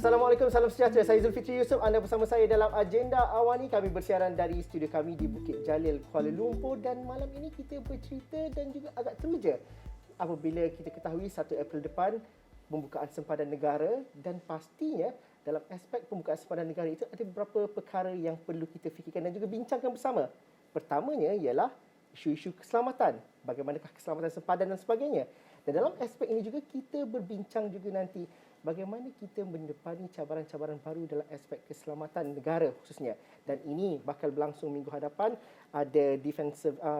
Assalamualaikum, salam sejahtera. Saya Zulfikri Yusof. Anda bersama saya dalam Agenda Awani. Kami bersiaran dari studio kami di Bukit Jalil, Kuala Lumpur. Dan malam ini kita bercerita dan juga agak teruja apabila kita ketahui 1 April depan pembukaan sempadan negara, dan pastinya dalam aspek pembukaan sempadan negara itu ada beberapa perkara yang perlu kita fikirkan dan juga bincangkan bersama. Pertamanya ialah isu-isu keselamatan. Bagaimanakah keselamatan sempadan dan sebagainya. Dan dalam aspek ini juga kita berbincang juga nanti bagaimana kita mendepani cabaran-cabaran baru dalam aspek keselamatan negara khususnya. Dan ini bakal berlangsung minggu hadapan. Ada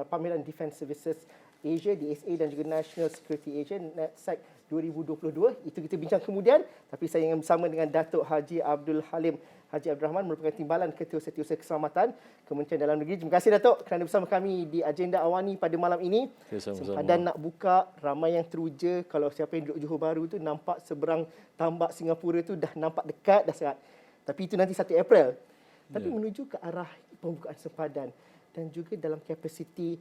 pameran Defence Services Asia, DSA, dan juga National Security Asia, NatSec 2022. Itu kita bincang kemudian. Tapi saya ingin bersama dengan Datuk Haji Abdul Halim Haji Abdul Rahman, merupakan Timbalan Ketua Setiausaha Keselamatan Kementerian Dalam Negeri. Terima kasih Datuk kerana bersama kami di Agenda Awani pada malam ini. Sempadan nak buka, ramai yang teruja. Kalau siapa yang duduk Johor Bahru tu nampak seberang tambak Singapura tu dah nampak dekat dah sangat. Tapi itu nanti 1 April. Tapi menuju ke arah pembukaan sempadan dan juga dalam kapasiti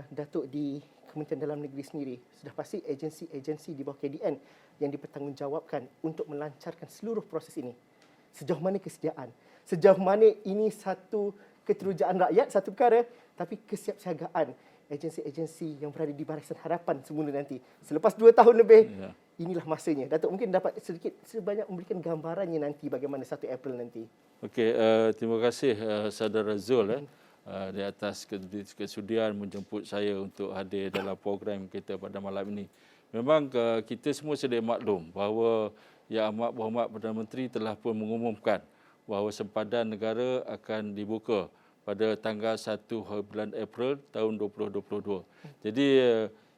Datuk di Kementerian Dalam Negeri sendiri, sudah pasti agensi-agensi di bawah KDN yang dipertanggungjawabkan untuk melancarkan seluruh proses ini. Sejauh mana kesediaan, sejauh mana ini satu keterujaan rakyat, satu perkara, tapi kesiapsiagaan agensi-agensi yang berada di barisan hadapan semula nanti. Selepas 2 tahun lebih, inilah masanya. Datuk mungkin dapat sedikit sebanyak memberikan gambarannya nanti bagaimana 1 April nanti. Okey, terima kasih Saudara Zul di atas kesudian menjemput saya untuk hadir dalam program kita pada malam ini. Memang kita semua sedia maklum bahawa Yang Amat Berhormat Perdana Menteri telah pun mengumumkan bahawa sempadan negara akan dibuka pada tanggal 1 bulan April tahun 2022. Jadi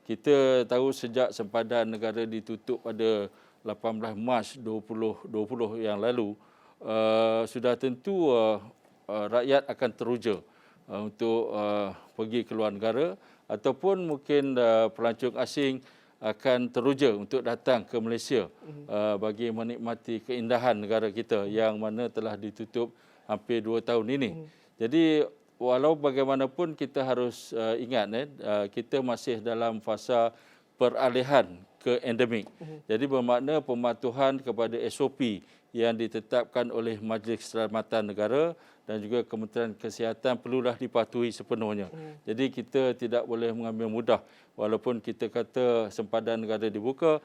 kita tahu sejak sempadan negara ditutup pada 18 Mac 2020 yang lalu, sudah tentu rakyat akan teruja untuk pergi ke luar negara, ataupun mungkin pelancong asing akan teruja untuk datang ke Malaysia bagi menikmati keindahan negara kita yang mana telah ditutup hampir 2 tahun ini. Jadi walau bagaimanapun kita harus ingat kita masih dalam fasa peralihan ke endemik. Jadi bermakna pematuhan kepada SOP yang ditetapkan oleh Majlis Keselamatan Negara dan juga Kementerian Kesihatan perlulah dipatuhi sepenuhnya. Jadi kita tidak boleh mengambil mudah walaupun kita kata sempadan negara dibuka,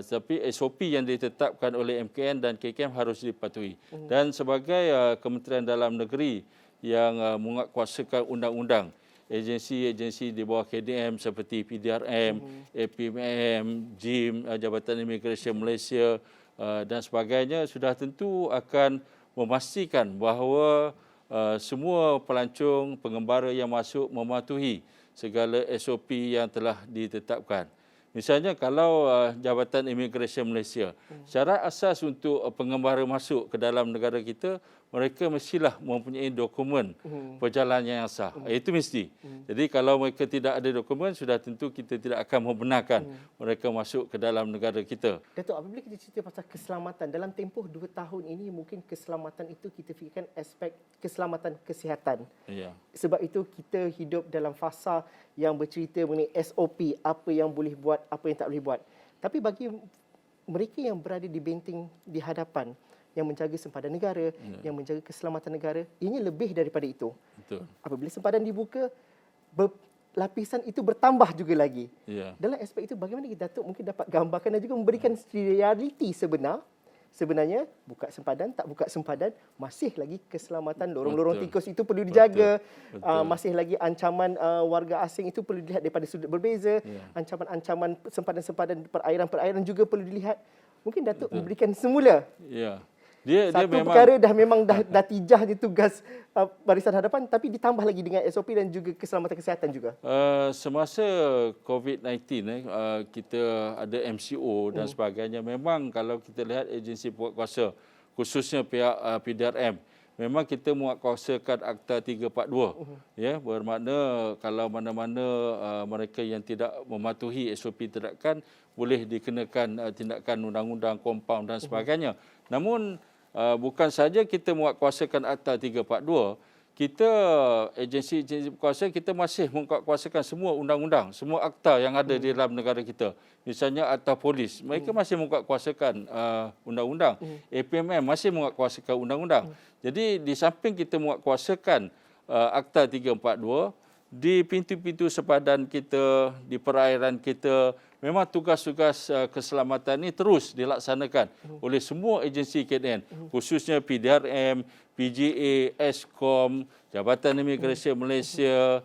tapi SOP yang ditetapkan oleh MKN dan KKM harus dipatuhi. Dan sebagai Kementerian Dalam Negeri yang menguatkuasakan undang-undang, agensi-agensi di bawah KDM seperti PDRM, APMM, JIM, Jabatan Imigresen Malaysia dan sebagainya sudah tentu akan memastikan bahawa semua pelancong, pengembara yang masuk mematuhi segala SOP yang telah ditetapkan. Misalnya kalau Jabatan Imigresen Malaysia, syarat asas untuk pengembara masuk ke dalam negara kita, mereka mestilah mempunyai dokumen perjalanan yang sah. Itu mesti. Jadi kalau mereka tidak ada dokumen, sudah tentu kita tidak akan membenarkan mereka masuk ke dalam negara kita. Datuk, apabila kita cerita pasal keselamatan, dalam tempoh 2 tahun ini mungkin keselamatan itu kita fikirkan aspek keselamatan kesihatan. Sebab itu kita hidup dalam fasa yang bercerita mengenai SOP, apa yang boleh buat, apa yang tak boleh buat. Tapi bagi mereka yang berada di benteng di hadapan, yang menjaga sempadan negara, yang menjaga keselamatan negara, ini lebih daripada itu. Betul. Apabila sempadan dibuka, lapisan itu bertambah juga lagi. Dalam aspek itu, bagaimana kita Datuk mungkin dapat gambarkan dan juga memberikan realiti sebenarnya buka sempadan, tak buka sempadan, masih lagi keselamatan lorong-lorong tikus itu perlu dijaga. Masih lagi ancaman warga asing itu perlu dilihat daripada sudut berbeza. Ancaman-ancaman sempadan-sempadan perairan-perairan juga perlu dilihat. Mungkin Datuk memberikan semula. Satu perkara dah tijah di tugas barisan hadapan, tapi ditambah lagi dengan SOP dan juga keselamatan kesihatan juga. Semasa COVID-19 kita ada MCO dan sebagainya. Memang kalau kita lihat agensi penguatkuasa, khususnya pihak PDRM, memang kita menguatkuasakan Akta 342. Bermakna kalau mana-mana mereka yang tidak mematuhi SOP tindakan boleh dikenakan tindakan undang-undang, kompaun dan sebagainya. Namun bukan saja kita menguatkuasakan Akta 342, kita agensi-agensi berkuasa kita masih mengkuasakan semua undang-undang, semua akta yang ada di dalam negara kita. Misalnya akta polis, mereka masih mengkuasakan undang-undang. APMM masih mengkuasakan undang-undang. Jadi di samping kita mengkuasakan akta 342, di pintu-pintu sepadan kita, di perairan kita, memang tugas-tugas keselamatan ini terus dilaksanakan oleh semua agensi KNN, khususnya PDRM, PGA, Eskom, Jabatan Imigresen Malaysia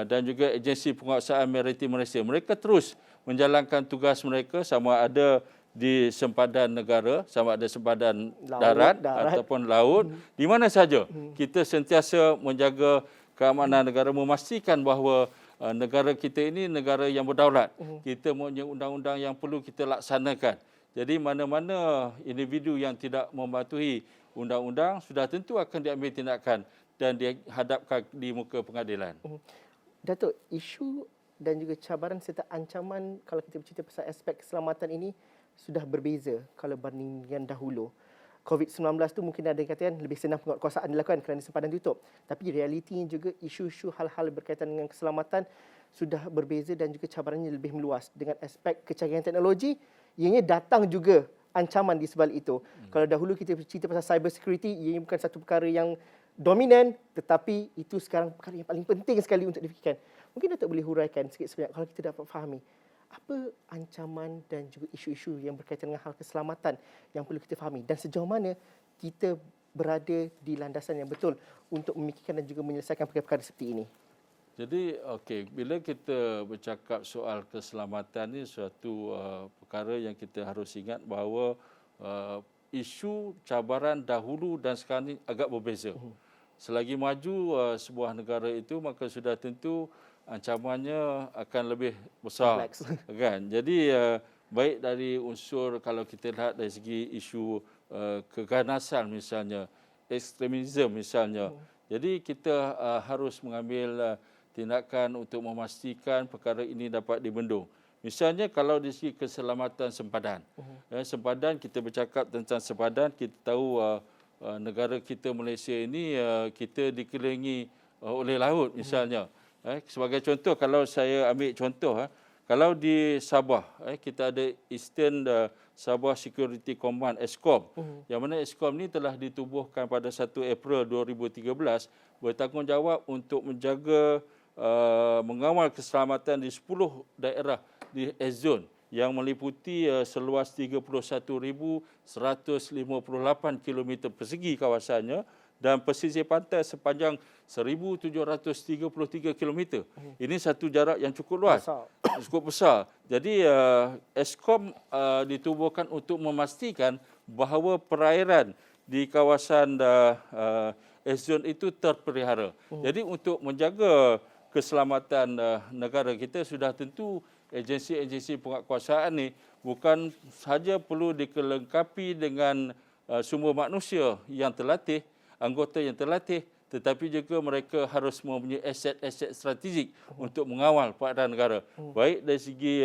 dan juga Agensi Penguasaan Maritim Malaysia. Mereka terus menjalankan tugas mereka sama ada di sempadan negara, sama ada sempadan darat ataupun laut, di mana saja kita sentiasa menjaga keamanan negara, memastikan bahawa negara kita ini negara yang berdaulat. Kita mempunyai undang-undang yang perlu kita laksanakan. Jadi mana-mana individu yang tidak mematuhi undang-undang sudah tentu akan diambil tindakan dan dihadapkan di muka pengadilan. Datuk, isu dan juga cabaran serta ancaman kalau kita bercerita pasal aspek keselamatan ini sudah berbeza kalau bandingkan dahulu. COVID-19 tu mungkin ada yang katakan lebih senang penguatkuasaan dilakukan kerana sempadan tutup. Tapi realitinya juga isu-isu hal-hal berkaitan dengan keselamatan sudah berbeza dan juga cabarannya lebih meluas. Dengan aspek kecanggihan teknologi, ianya datang juga ancaman di sebalik itu. Kalau dahulu kita cerita pasal cyber security, ianya bukan satu perkara yang dominan, tetapi itu sekarang perkara yang paling penting sekali untuk difikirkan. Mungkin Datuk boleh huraikan sikit sebanyak kalau kita dapat fahami apa ancaman dan juga isu-isu yang berkaitan dengan hal keselamatan yang perlu kita fahami dan sejauh mana kita berada di landasan yang betul untuk memikirkan dan juga menyelesaikan perkara-perkara seperti ini. Jadi bila kita bercakap soal keselamatan ini suatu perkara yang kita harus ingat bahawa isu cabaran dahulu dan sekarang ini agak berbeza. Selagi maju sebuah negara itu, maka sudah tentu ancamannya akan lebih besar. Kan? Jadi baik dari unsur kalau kita lihat dari segi isu keganasan misalnya, ekstremisme misalnya. Jadi kita harus mengambil tindakan untuk memastikan perkara ini dapat dibendung. Misalnya kalau di segi keselamatan sempadan. Sempadan, kita bercakap tentang sempadan, kita tahu negara kita Malaysia ini kita dikelilingi oleh laut misalnya. Sebagai contoh, kalau saya ambil contoh, kalau di Sabah, kita ada Eastern Sabah Security Command, ESCOM. Yang mana ESCOM ni telah ditubuhkan pada 1 April 2013, bertanggungjawab untuk menjaga mengawal keselamatan di 10 daerah di S-Zone yang meliputi seluas 31,158 km persegi kawasannya dan pesisir pantai sepanjang 1,733 km. Ini satu jarak yang cukup luas, cukup besar. Jadi ESCOM ditubuhkan untuk memastikan bahawa perairan di kawasan S-Zone itu terpelihara. Jadi untuk menjaga keselamatan negara kita, sudah tentu agensi-agensi penguatkuasaan ini bukan sahaja perlu dikelengkapi dengan sumber manusia yang terlatih, anggota yang terlatih, tetapi juga mereka harus mempunyai aset-aset strategik untuk mengawal peradaban negara. Baik dari segi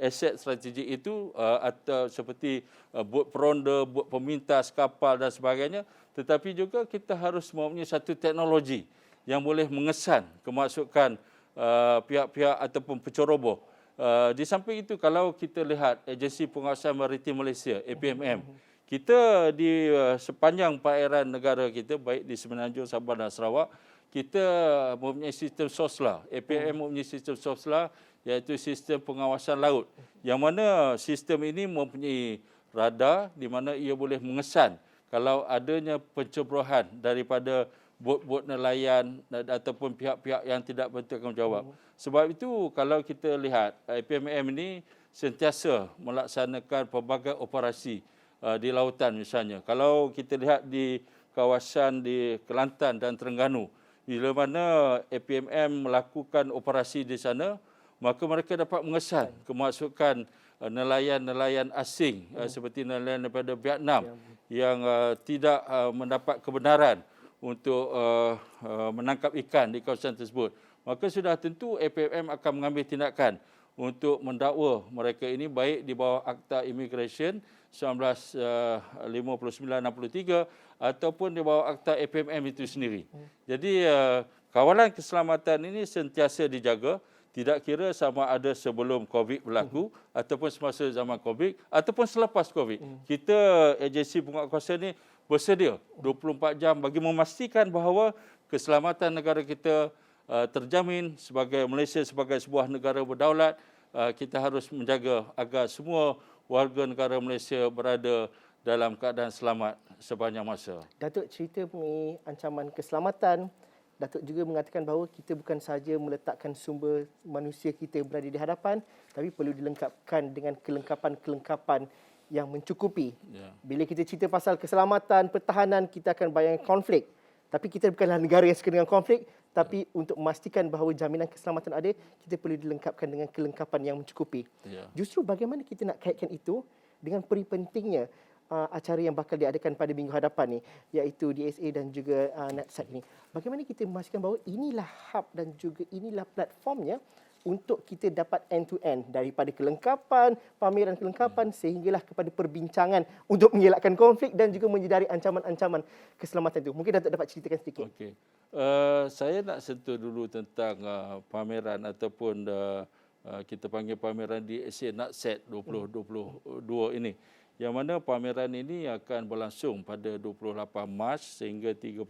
aset strategik itu atau seperti bot peronda, bot pemintas, kapal dan sebagainya, tetapi juga kita harus mempunyai satu teknologi yang boleh mengesan kemasukan pihak-pihak ataupun penceroboh. Di samping itu, kalau kita lihat Agensi Penguasaan Maritim Malaysia, APMM, kita di sepanjang perairan negara kita, baik di Semenanjung, Sabah dan Sarawak, kita mempunyai sistem SOSLA. APMM mempunyai sistem SOSLA, iaitu sistem pengawasan laut. Yang mana sistem ini mempunyai radar di mana ia boleh mengesan kalau adanya penceburahan daripada bot-bot nelayan ataupun pihak-pihak yang tidak bertanggungjawab. Sebab itu kalau kita lihat APMM ini sentiasa melaksanakan pelbagai operasi di lautan misalnya. Kalau kita lihat di kawasan di Kelantan dan Terengganu, bila mana APMM melakukan operasi di sana, maka mereka dapat mengesan kemasukan nelayan-nelayan asing seperti nelayan daripada Vietnam yang tidak mendapat kebenaran untuk menangkap ikan di kawasan tersebut. Maka sudah tentu APMM akan mengambil tindakan untuk mendakwa mereka ini baik di bawah Akta Immigration 1959-63 ataupun di bawah Akta APMM itu sendiri. Jadi kawalan keselamatan ini sentiasa dijaga, tidak kira sama ada sebelum COVID berlaku ataupun semasa zaman COVID ataupun selepas COVID. Kita agensi penguatkuasa ini bersedia 24 jam bagi memastikan bahawa keselamatan negara kita terjamin. Sebagai Malaysia sebagai sebuah negara berdaulat, kita harus menjaga agar semua warga negara Malaysia berada dalam keadaan selamat sepanjang masa. Datuk cerita mengenai ancaman keselamatan. Datuk juga mengatakan bahawa kita bukan sahaja meletakkan sumber manusia kita berada di hadapan, tapi perlu dilengkapkan dengan kelengkapan-kelengkapan yang mencukupi. Bila kita cerita pasal keselamatan, pertahanan, kita akan bayangkan konflik. Tapi kita bukanlah negara yang suka dengan konflik, tapi untuk memastikan bahawa jaminan keselamatan ada, kita perlu dilengkapkan dengan kelengkapan yang mencukupi. Justru bagaimana kita nak kaitkan itu dengan peri pentingnya acara yang bakal diadakan pada minggu hadapan ni, iaitu DSA dan juga NatSec ni. Bagaimana kita memastikan bahawa inilah hub dan juga inilah platformnya untuk kita dapat end-to-end daripada kelengkapan, pameran kelengkapan sehinggalah kepada perbincangan untuk mengelakkan konflik dan juga menyedari ancaman-ancaman keselamatan itu. Mungkin Datuk dapat ceritakan sedikit. Okey. Saya nak sentuh dulu tentang pameran ataupun kita panggil pameran DSA NatSec 2022 ini. Yang mana pameran ini akan berlangsung pada 28 Mac sehingga 31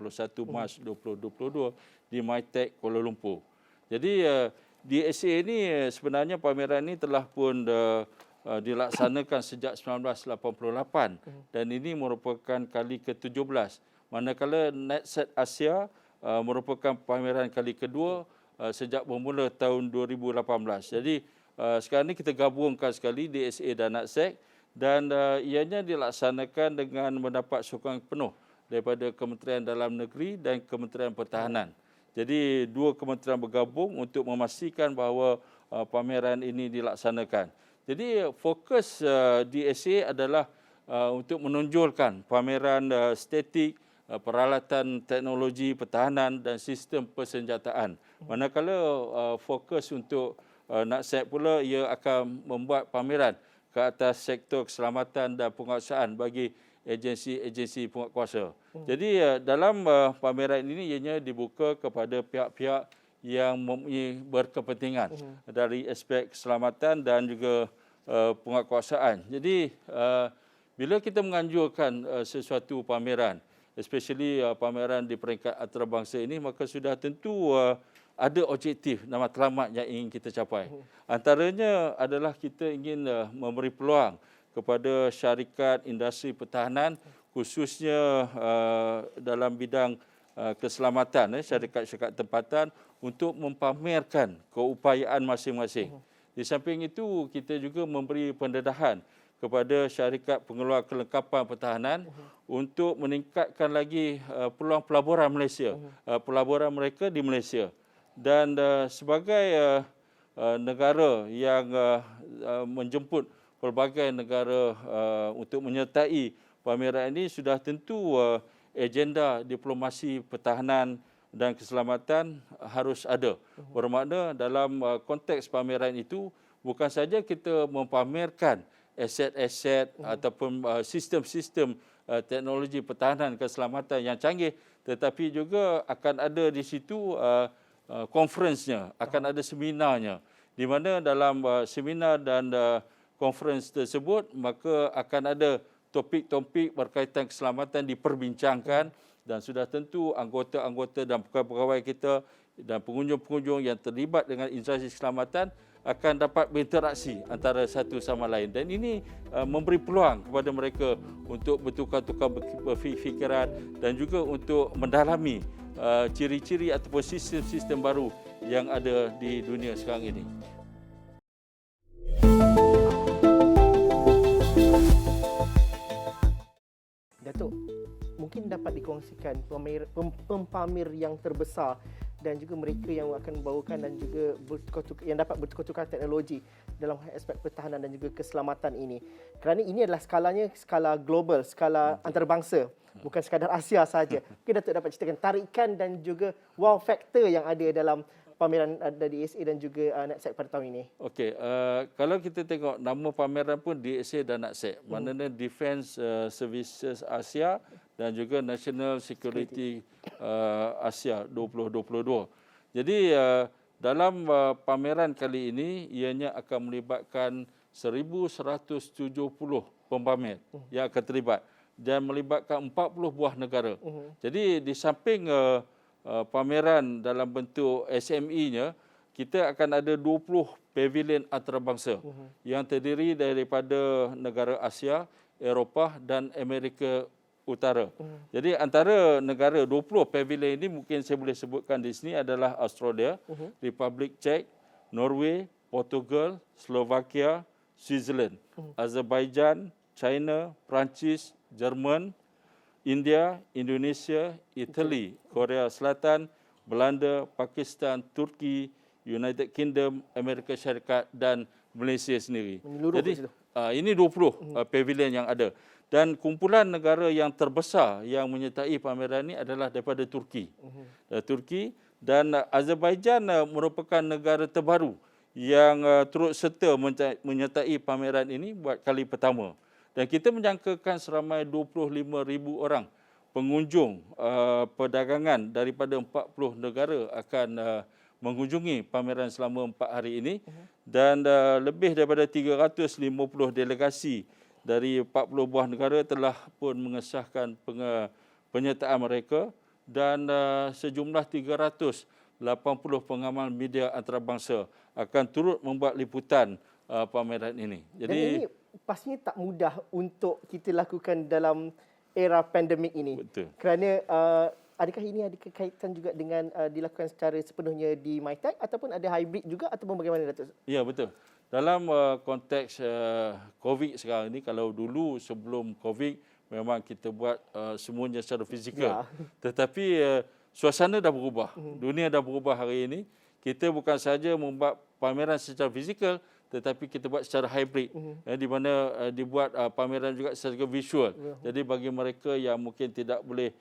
Mac 2022 di MyTech Kuala Lumpur. Jadi DSA ini sebenarnya pameran ini telah pun dilaksanakan sejak 1988 dan ini merupakan kali ke-17. Manakala NatSec Asia merupakan pameran kali kedua sejak bermula tahun 2018. Jadi sekarang ini kita gabungkan sekali DSA dan NatSec. Dan ianya dilaksanakan dengan mendapat sokongan penuh daripada Kementerian Dalam Negeri dan Kementerian Pertahanan. Jadi dua kementerian bergabung untuk memastikan bahawa pameran ini dilaksanakan. Jadi fokus DSA adalah untuk menonjolkan pameran statik, peralatan teknologi pertahanan dan sistem persenjataan. Manakala fokus untuk NatSec pula, ia akan membuat pameran ke atas sektor keselamatan dan penguasaan bagi agensi-agensi penguatkuasa. Jadi dalam pameran ini ianya dibuka kepada pihak-pihak yang mempunyai berkepentingan dari aspek keselamatan dan juga penguatkuasaan. Jadi bila kita menganjurkan sesuatu pameran, especially pameran di peringkat antarabangsa ini, maka sudah tentu ada objektif dan matlamat yang ingin kita capai. Antaranya adalah kita ingin memberi peluang kepada syarikat industri pertahanan, khususnya dalam bidang keselamatan, syarikat-syarikat tempatan untuk mempamerkan keupayaan masing-masing. Di samping itu, kita juga memberi pendedahan kepada syarikat pengeluar kelengkapan pertahanan untuk meningkatkan lagi peluang pelaburan Malaysia, pelaburan mereka di Malaysia. Dan sebagai negara yang menjemput pelbagai negara untuk menyertai pameran ini, sudah tentu agenda diplomasi pertahanan dan keselamatan harus ada. Bermakna dalam konteks pameran itu, bukan saja kita mempamerkan aset-aset ataupun sistem-sistem teknologi pertahanan keselamatan yang canggih, tetapi juga akan ada di situ konferensnya, akan ada seminarnya, di mana dalam seminar dan konferens tersebut maka akan ada topik-topik berkaitan keselamatan diperbincangkan dan sudah tentu anggota-anggota dan pegawai-pegawai kita dan pengunjung-pengunjung yang terlibat dengan instansi keselamatan akan dapat berinteraksi antara satu sama lain, dan ini memberi peluang kepada mereka untuk bertukar-tukar berfikiran dan juga untuk mendalami ciri-ciri ataupun sistem-sistem baru yang ada di dunia sekarang ini. Datuk, mungkin dapat dikongsikan pempamer yang terbesar dan juga mereka yang akan membawakan dan juga yang dapat bertukar-tukar teknologi dalam aspek pertahanan dan juga keselamatan ini. Kerana ini adalah skalanya skala global, skala antarabangsa, bukan sekadar Asia sahaja. Mungkin Datuk dapat ceritakan tarikan dan juga wow factor yang ada dalam pameran dari DSA dan juga NATSEC pada tahun ini? Okey, kalau kita tengok nama pameran pun DSA dan NATSEC, maknanya Defence Services Asia dan juga National Security Asia 2022. Jadi dalam pameran kali ini ianya akan melibatkan 1,170 pempamer yang akan terlibat dan melibatkan 40 buah negara. Jadi di samping pameran dalam bentuk SME-nya, kita akan ada 20 pavilion antarabangsa yang terdiri daripada negara Asia, Eropah dan Amerika Utara. Jadi antara negara 20 pavilion ini mungkin saya boleh sebutkan di sini adalah Australia, Republik Czech, Norway, Portugal, Slovakia, Switzerland, Azerbaijan, China, Perancis, Jerman, India, Indonesia, Italy, Korea Selatan, Belanda, Pakistan, Turki, United Kingdom, Amerika Syarikat dan Malaysia sendiri. Menyeluruh. Jadi ini 20 pavilion yang ada. Dan kumpulan negara yang terbesar yang menyertai pameran ini adalah daripada Turki. Turki dan Azerbaijan merupakan negara terbaru yang turut serta menyertai pameran ini buat kali pertama. Dan kita menjangkakan seramai 25,000 orang pengunjung perdagangan daripada 40 negara akan mengunjungi pameran selama 4 hari ini dan lebih daripada 350 delegasi dari 40 buah negara telah pun mengesahkan penyertaan mereka dan sejumlah 380 pengamal media antarabangsa akan turut membuat liputan pameran ini. Jadi, dan ini pastinya tak mudah untuk kita lakukan dalam era pandemik ini. Betul. Kerana adakah ini ada kaitan juga dengan dilakukan secara sepenuhnya di MyTech ataupun ada hybrid juga ataupun bagaimana, Datuk? Ya, betul. Dalam konteks COVID sekarang ini, kalau dulu sebelum COVID memang kita buat semuanya secara fizikal. Ya. Tetapi suasana dah berubah. Dunia dah berubah hari ini. Kita bukan saja membuat pameran secara fizikal tetapi kita buat secara hybrid. Di mana dibuat pameran juga secara visual. Jadi bagi mereka yang mungkin tidak boleh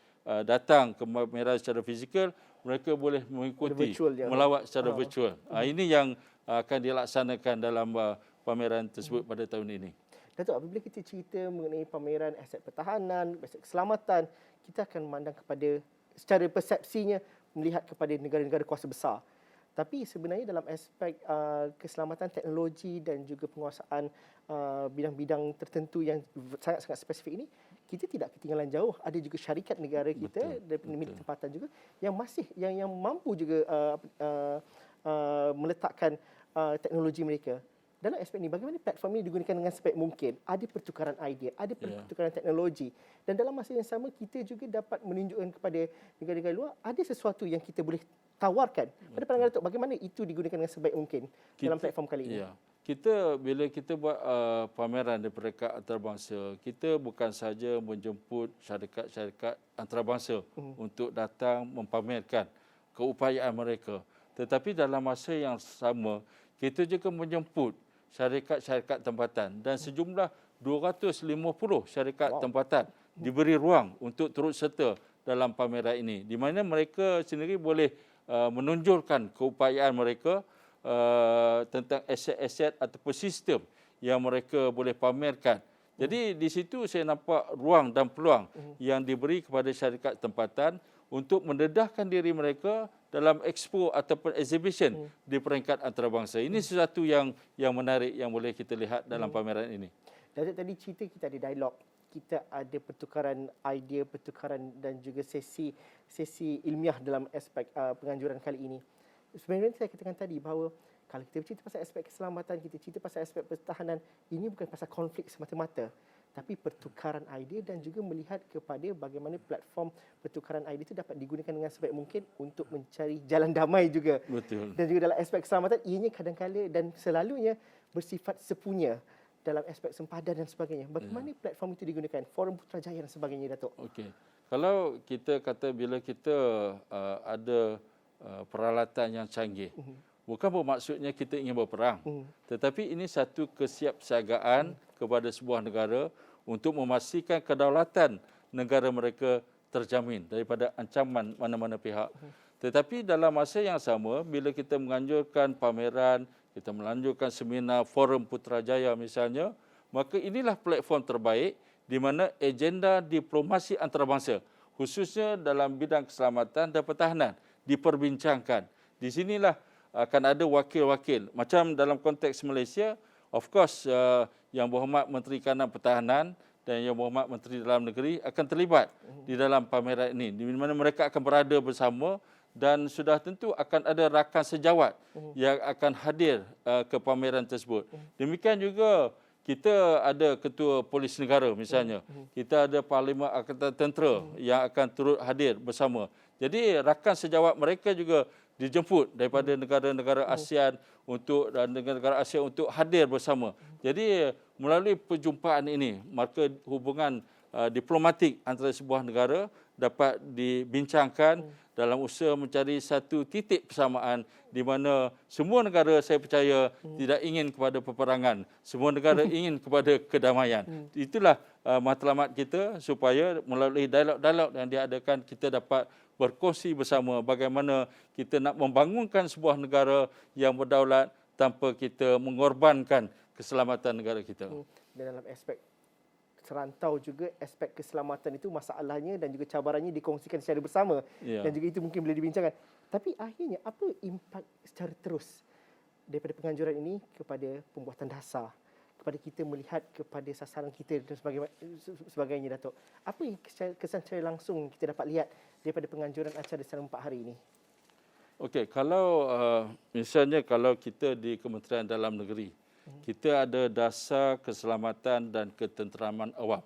datang ke pameran secara fizikal, mereka boleh mengikuti melawat secara virtual. Ini yang akan dilaksanakan dalam pameran tersebut pada tahun ini. Datuk, apabila kita cerita mengenai pameran aset pertahanan, aset keselamatan, kita akan memandang kepada secara persepsinya melihat kepada negara-negara kuasa besar. Tapi sebenarnya dalam aspek keselamatan teknologi dan juga penguasaan bidang-bidang tertentu yang sangat-sangat spesifik ini, kita tidak ketinggalan jauh. Ada juga syarikat negara kita daripada media tempatan juga yang masih yang mampu juga meletakkan teknologi mereka. Dalam aspek ini, bagaimana platform ini digunakan dengan sebaik mungkin? Ada pertukaran idea, ada pertukaran teknologi. Dan dalam masa yang sama, kita juga dapat menunjukkan kepada negara-negara luar, ada sesuatu yang kita boleh tawarkan. Pada pandangan Datuk, bagaimana itu digunakan dengan sebaik mungkin dalam platform kali ini? Ya. Bila kita buat pameran daripada peringkat antarabangsa, kita bukan saja menjemput syarikat-syarikat antarabangsa untuk datang mempamerkan keupayaan mereka. Tetapi dalam masa yang sama, kita juga menjemput syarikat-syarikat tempatan dan sejumlah 250 syarikat tempatan diberi ruang untuk turut serta dalam pameran ini, di mana mereka sendiri boleh menonjolkan keupayaan mereka tentang aset-aset ataupun sistem yang mereka boleh pamerkan. Jadi di situ saya nampak ruang dan peluang yang diberi kepada syarikat tempatan untuk mendedahkan diri mereka dalam expo ataupun exhibition di peringkat antarabangsa. Ini sesuatu yang menarik yang boleh kita lihat dalam pameran ini. Datuk tadi cerita kita ada dialog, kita ada pertukaran idea, pertukaran dan juga sesi ilmiah dalam aspek penganjuran kali ini. Sebenarnya saya katakan tadi bahawa kalau kita cerita pasal aspek keselamatan, kita cerita pasal aspek pertahanan, ini bukan pasal konflik semata-mata, tapi pertukaran idea dan juga melihat kepada bagaimana platform pertukaran idea itu dapat digunakan dengan sebaik mungkin untuk mencari jalan damai juga. Betul. Dan juga dalam aspek keselamatan, ianya kadang-kadang dan selalunya bersifat sepunya dalam aspek sempadan dan sebagainya. Bagaimana platform itu digunakan? Forum Putrajaya dan sebagainya, Datuk. Okey. Kalau kita kata bila kita ada peralatan yang canggih, bukan bermaksudnya kita ingin berperang, tetapi ini satu kesiapsiagaan kepada sebuah negara untuk memastikan kedaulatan negara mereka terjamin daripada ancaman mana-mana pihak. Tetapi dalam masa yang sama, bila kita menganjurkan pameran, kita melanjutkan seminar Forum Putrajaya misalnya, maka inilah platform terbaik di mana agenda diplomasi antarabangsa, khususnya dalam bidang keselamatan dan pertahanan, diperbincangkan. Di sinilah akan ada wakil-wakil. Macam dalam konteks Malaysia, of course, Yang Berhormat Menteri Kanan Pertahanan dan Yang Berhormat Menteri Dalam Negeri akan terlibat di dalam pameran ini, di mana mereka akan berada bersama dan sudah tentu akan ada rakan sejawat yang akan hadir ke pameran tersebut. Demikian juga kita ada Ketua Polis Negara misalnya. Kita ada Parlimen Angkatan Tentera yang akan turut hadir bersama. Jadi rakan sejawat mereka juga dijemput daripada negara-negara ASEAN dan negara-negara Asia untuk hadir bersama. Jadi melalui perjumpaan ini, maka hubungan diplomatik antara sebuah negara dapat dibincangkan dalam usaha mencari satu titik persamaan di mana semua negara, saya percaya, tidak ingin kepada peperangan. Semua negara ingin kepada kedamaian. Itulah matlamat kita, supaya melalui dialog-dialog yang diadakan kita dapat berkongsi bersama bagaimana kita nak membangunkan sebuah negara yang berdaulat tanpa kita mengorbankan keselamatan negara kita. Dan dalam aspek serantau juga, aspek keselamatan itu masalahnya dan juga cabarannya dikongsikan secara bersama. Dan juga itu mungkin boleh dibincangkan. Tapi akhirnya apa impak secara terus daripada penganjuran ini kepada pembuatan dasar, kepada kita melihat kepada sasaran kita dan sebagainya, Datuk? Apa kesan secara langsung kita dapat lihat daripada penganjuran acara selama 4 hari ini? Okey, kalau misalnya kalau kita di Kementerian Dalam Negeri, kita ada dasar keselamatan dan ketenteraman awam.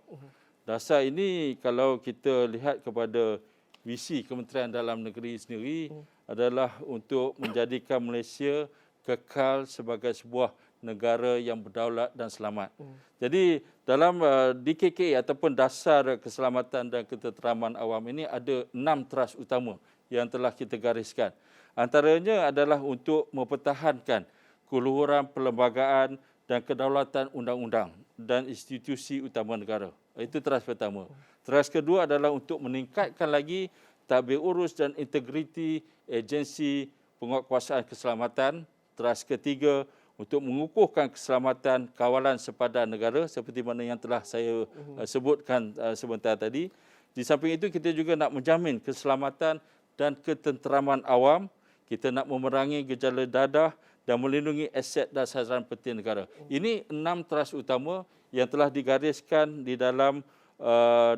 Dasar ini kalau kita lihat kepada visi Kementerian Dalam Negeri sendiri adalah untuk menjadikan Malaysia kekal sebagai sebuah negara yang berdaulat dan selamat. Jadi dalam DKK ataupun Dasar Keselamatan dan Ketenteraman Awam ini ada 6 teras utama yang telah kita gariskan. Antaranya adalah untuk mempertahankan keluhuran perlembagaan dan kedaulatan undang-undang dan institusi utama negara. Itu teras pertama. Teras kedua adalah untuk meningkatkan lagi tadbir urus dan integriti agensi penguatkuasaan keselamatan. Teras ketiga, untuk mengukuhkan keselamatan kawalan sepadan negara seperti mana yang telah saya sebutkan sebentar tadi. Di samping itu, kita juga nak menjamin keselamatan dan ketenteraman awam. Kita nak memerangi gejala dadah dan melindungi aset dan sasaran penting negara. Ini 6 teras utama yang telah digariskan di dalam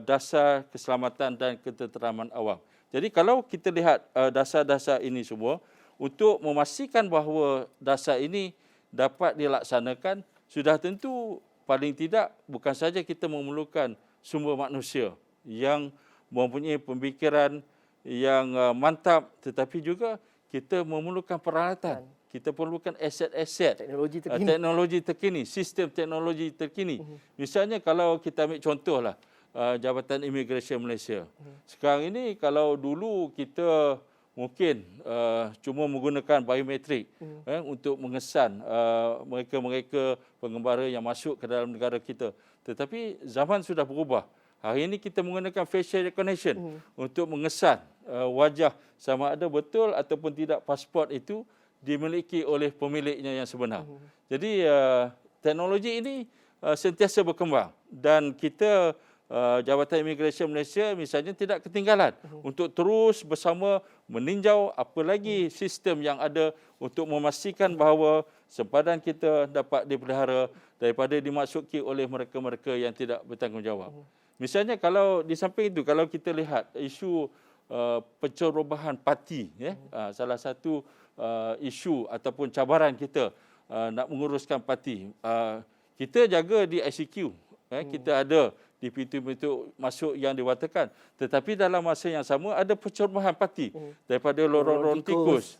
Dasar Keselamatan dan Ketenteraman Awam. Jadi kalau kita lihat dasar-dasar ini semua, untuk memastikan bahawa dasar ini dapat dilaksanakan, sudah tentu paling tidak bukan saja kita memerlukan sumber manusia yang mempunyai pemikiran yang mantap, tetapi juga kita memerlukan peralatan. Kita perlukan aset-aset, teknologi terkini, sistem teknologi terkini. Misalnya kalau kita ambil contohlah Jabatan Imigresen Malaysia. Sekarang ini kalau dulu kita mungkin cuma menggunakan biometrik untuk mengesan mereka-mereka pengembara yang masuk ke dalam negara kita. Tetapi zaman sudah berubah. Hari ini kita menggunakan facial recognition untuk mengesan wajah sama ada betul ataupun tidak pasport itu dimiliki oleh pemiliknya yang sebenar. Jadi teknologi ini sentiasa berkembang dan kita Jabatan Imigresen Malaysia misalnya tidak ketinggalan untuk terus bersama meninjau apa lagi sistem yang ada untuk memastikan bahawa sempadan kita dapat dipelihara daripada dimasuki oleh mereka-mereka yang tidak bertanggungjawab. Misalnya kalau di samping itu, kalau kita lihat isu pencerobohan parti, salah satu isu ataupun cabaran kita nak menguruskan parti. Kita jaga di ICQ, kita ada di pintu-pintu masuk yang diwatakan. Tetapi dalam masa yang sama ada pencerobohan parti daripada lorong-lorong tikus.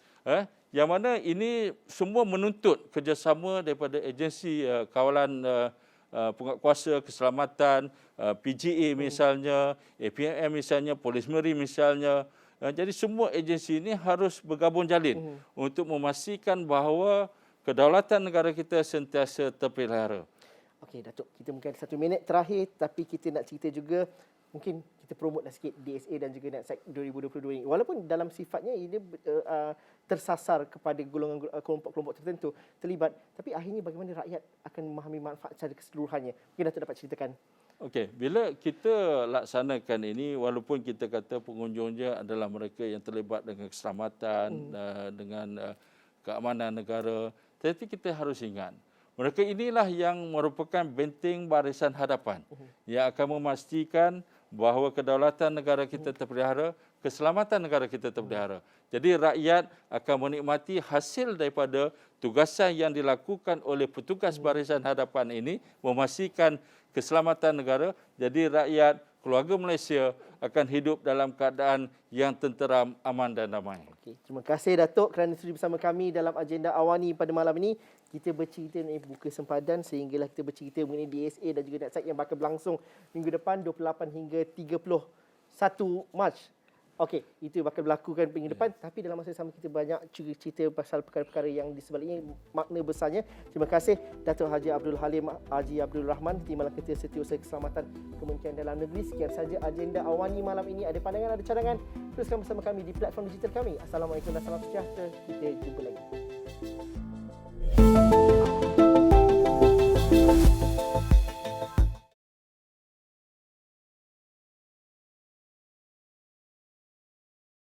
Yang mana ini semua menuntut kerjasama daripada agensi kawalan penguatkuasa keselamatan, PGA misalnya, APMM misalnya, Polis Meri misalnya. Jadi semua agensi ini harus bergabung jalin untuk memastikan bahawa kedaulatan negara kita sentiasa terpelihara. Okey, Datuk, kita mungkin ada 1 minit terakhir, tapi kita nak cerita juga mungkin kita promote lah sikit DSA dan juga NetSec 2022 ini. Walaupun dalam sifatnya ini tersasar kepada golongan kelompok-kelompok tertentu terlibat, tapi akhirnya bagaimana rakyat akan memahami manfaat secara keseluruhannya. Mungkin Dato' dapat ceritakan. Okey, bila kita laksanakan ini, walaupun kita kata pengunjungnya adalah mereka yang terlibat dengan keselamatan, dengan keamanan negara, tetapi kita harus ingat, mereka inilah yang merupakan benteng barisan hadapan yang akan memastikan bahawa kedaulatan negara kita terpelihara, keselamatan negara kita terpelihara. Jadi rakyat akan menikmati hasil daripada tugasan yang dilakukan oleh petugas barisan hadapan ini memastikan keselamatan negara. Jadi rakyat, keluarga Malaysia akan hidup dalam keadaan yang tenteram, aman dan damai. Okay. Terima kasih Datuk kerana sudi bersama kami dalam agenda Awani pada malam ini. Kita bercerita mengenai buku sempadan sehinggalah kita bercerita mengenai DSA dan juga NetSec yang bakal berlangsung minggu depan 28 hingga 31 Mac. Okey, itu bakal berlaku kan minggu depan, tapi dalam masa yang sama kita banyak cerita pasal perkara-perkara yang di sebaliknya makna besarnya. Terima kasih Datuk Haji Abdul Halim Haji Abdul Rahman, Timbalan Ketua Setiausaha Keselamatan Kementerian Dalam Negeri. Sekian saja agenda Awani malam ini. Ada pandangan, ada cadangan, teruskan bersama kami di platform digital kami. Assalamualaikum dan salam sejahtera. Kita jumpa lagi.